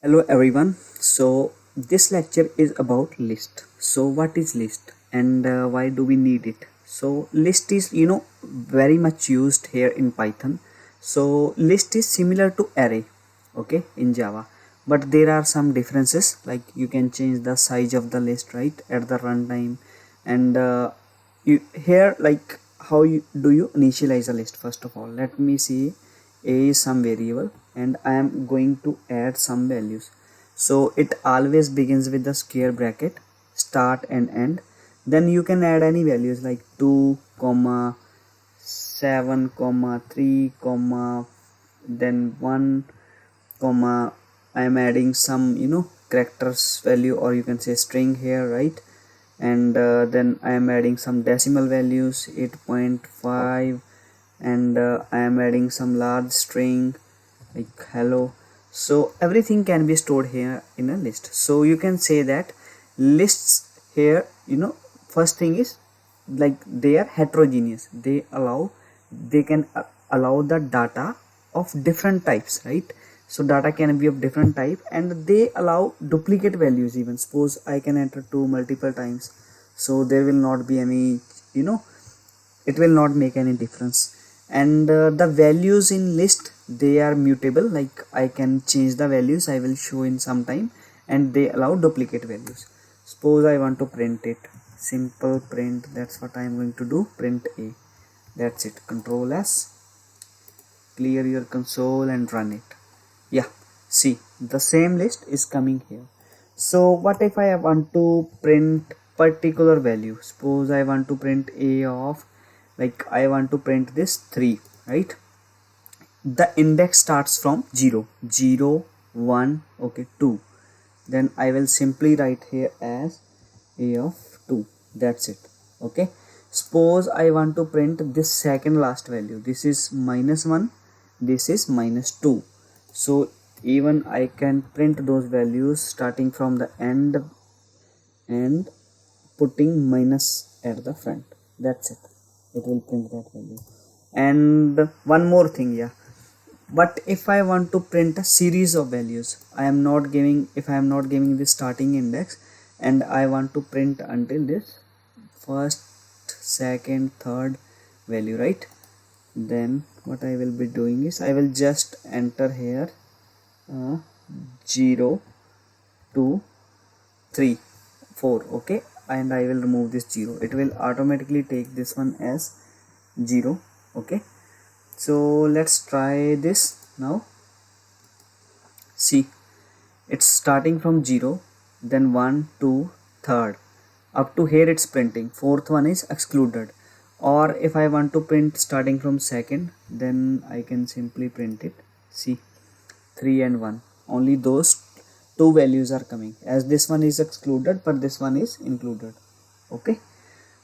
Hello everyone. So this lecture is about list. So what is list and why do we need it? So list is very much used here in Python. So list is similar to array, okay, in Java, but there are some differences. Like you can change the size of the list right at the runtime, and you here like do you initialize a list? First of all, let me see. A is some variable and I am going to add some values. So it always begins with the square bracket, start and end. Then you can add any values like 2 comma 7 comma 3 comma then 1 comma. I am adding some characters value, or you can say string here, right? And then I am adding some decimal values 8.5, and I am adding some large string like hello. So everything can be stored here in a list. So you can say that lists here, first thing is like they are heterogeneous. They can allow the data of different types, right? So data can be of different type, and they allow duplicate values. Even suppose I can enter 2 multiple times, so there will not be any, you know it will not make any difference. And the values in list, they are mutable. Like I can change the values, I will show in some time. And they allow duplicate values. Suppose I want to print it, simple print. That's what I am going to do. Print a. That's it. Control S, clear your console and run it. Yeah, see, the same list is coming here. So what if I want to print particular value? Suppose I want to print a of, like I want to print this 3, right? The index starts from 0, 0, 1, okay, 2. Then I will simply write here as a of 2. That's it. Okay, suppose I want to print this second last value. This is -1, this is -2. So even I can print those values starting from the end and putting minus at the front. That's it. It will print that value. And one more thing, yeah. But if I want to print a series of values, if I am not giving this starting index, and I want to print until this first, second, third value, right? Then what I will be doing is I will just enter here uh, 0, 2, 3, 4, okay, and I will remove this 0. It will automatically take this one as 0. Okay, so let's try this now. See, it's starting from 0, then 1, 2, third. Up to here it's printing. Fourth one is excluded. Or if I want to print starting from second, then I can simply print it. See, 3 and 1. Only those two values are coming, as this one is excluded but this one is included. Okay,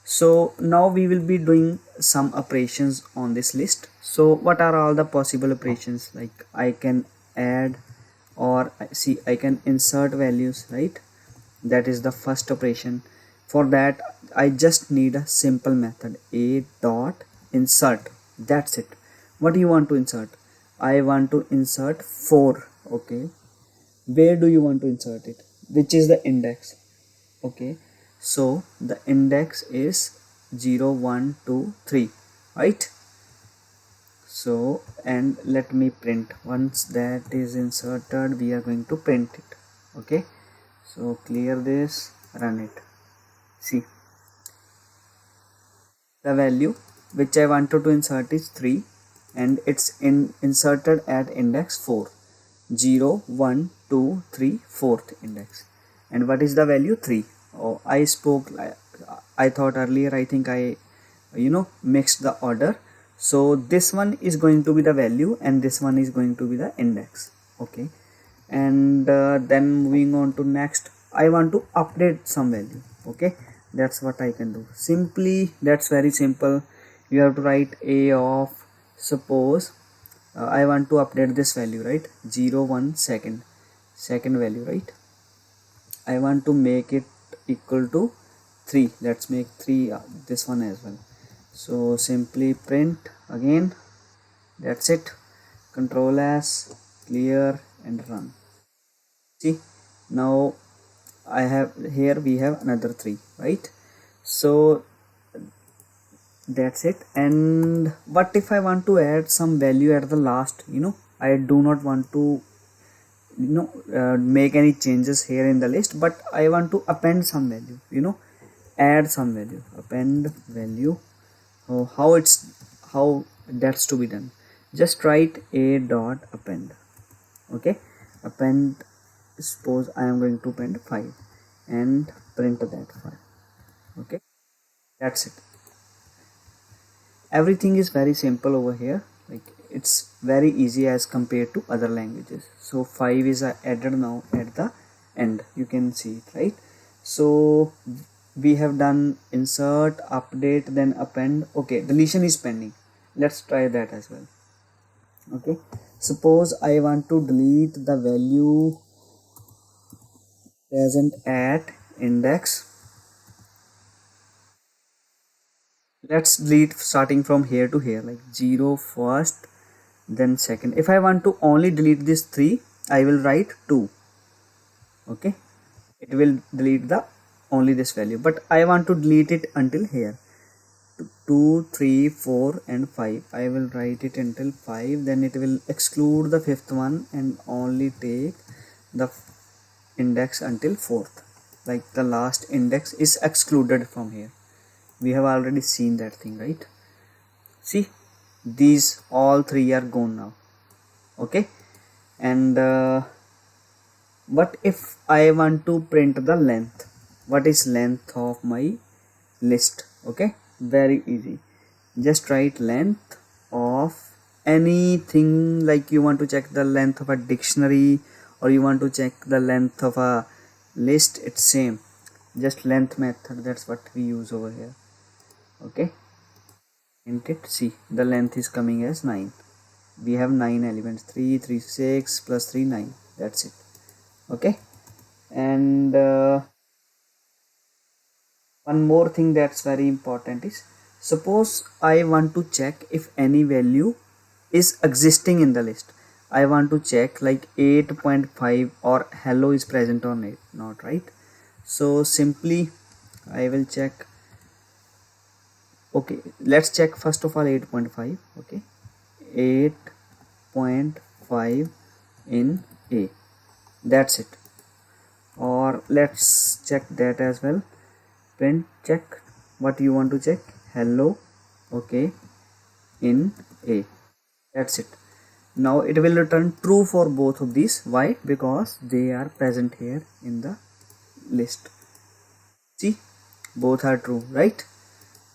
so now we will be doing some operations on this list. So what are all the possible operations? Like I can add, or see, I can insert values, right? That is the first operation. For that I just need a simple method, a dot insert. That's it. What do you want to insert? I want to insert 4. Okay, where do you want to insert it? Which is the index? Okay, so the index is 0, 1, 2, 3, right? So, and let me print. Once that is inserted, we are going to print it. Okay, so clear this, run it. See, the value which I wanted to insert is 3, and it's inserted at index 4. 0, 1, 2, 3, fourth index. And what is the value? 3. Oh, I thought earlier, I think I mixed the order. So this one is going to be the value and this one is going to be the index. Okay, and then moving on to next, I want to update some value. Okay, that's what I can do. Simply, that's very simple. You have to write a of, suppose I want to update this value, right? 0, 1, second value, right? I want to make it equal to 3. Let's make 3 this one as well. So simply print again. That's it. Control S, clear and run. See, now I have here we have another 3, right? So that's it. And what if I want to add some value at the last? I do not want to make any changes here in the list, but I want to append some value, add some value, append value. How that's to be done? Just write a dot append. Okay, append, suppose I am going to append 5 and print that 5. Okay, that's it. Everything is very simple over here, like it's very easy as compared to other languages. So 5 is added now at the end, you can see it, right? So we have done insert, update, then append. Okay, deletion is pending. Let's try that as well. Okay, suppose I want to delete the value present at index. Let's delete starting from here to here, like 0 first, then second. If I want to only delete this 3, I will write 2. Okay, it will delete the only this value, but I want to delete it until here, 2, 3, 4 and 5. I will write it until 5, then it will exclude the fifth one and only take the index until 4th, like the last index is excluded from here. We have already seen that thing, right? See, these all 3 are gone now. Okay, and what if I want to print the length? What is length of my list? Okay, very easy. Just write length of anything, like you want to check the length of a dictionary or you want to check the length of a list, it's same, just length method, that's what we use over here. Okay, int it. See, the length is coming as 9. We have 9 elements, 3 3 6 plus 3 9, that's it. Okay, and one more thing that's very important is, suppose I want to check if any value is existing in the list. I want to check like 8.5 or hello is present or not, right? So simply I will check. Okay, let's check first of all 8.5. Okay, 8.5 in A, that's it. Or let's check that as well. Print check what you want to check, hello, okay, in A, that's it. Now it will return true for both of these. Why? Because they are present here in the list. See, both are true, right?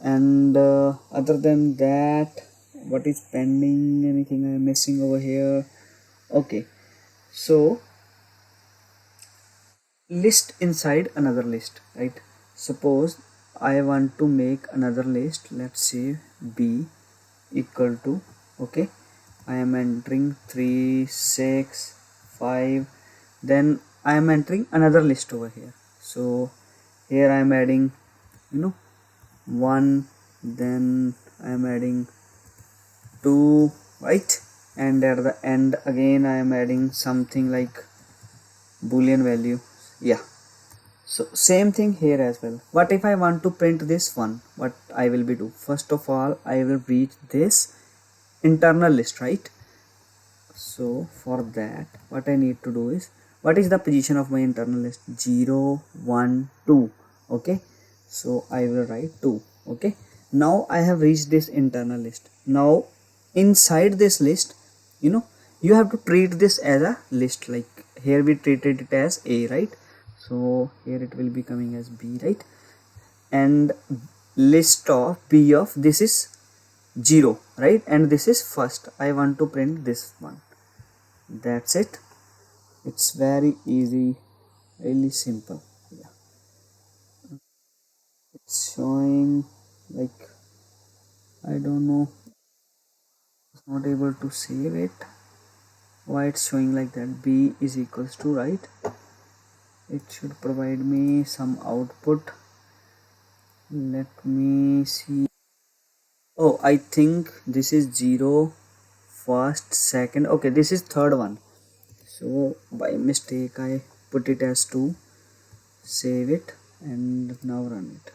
And other than that, what is pending? Anything I am missing over here? Okay, so list inside another list, right? Suppose I want to make another list. Let's say b equal to, okay, I am entering 3 6 5, then I am entering another list over here. So here I am adding 1, then I am adding 2, right? And at the end again I am adding something like boolean value. Yeah, so same thing here as well. What if I want to print this one? What I will be do, first of all I will reach this internal list, right? So for that what I need to do is, what is the position of my internal list? 0 1 2. Okay, so I will write 2. Okay, now I have reached this internal list. Now inside this list, you have to treat this as a list. Like here we treated it as A, right? So here it will be coming as B, right? And list of B of this is 0, right? And this is first. I want to print this one. That's it. It's very easy, really simple. Yeah, it's showing like, I don't know, it's not able to save it. Why it's showing like that? B is equals to, right? It should provide me some output. Let me see. Oh, I think this is 0 first, second. Okay, this is third one. So by mistake I put it as 2, save it, and now run it.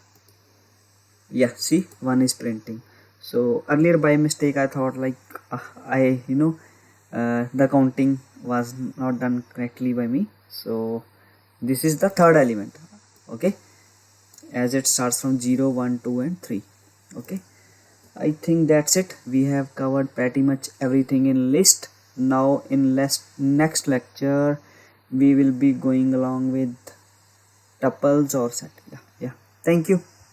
Yeah, see, 1 is printing. So earlier by mistake I thought like the counting was not done correctly by me. So this is the third element, okay, as it starts from 0, 1, 2 and 3. Okay, I think that's it. We have covered pretty much everything in list. Now in next lecture we will be going along with tuples or set. Yeah, thank you.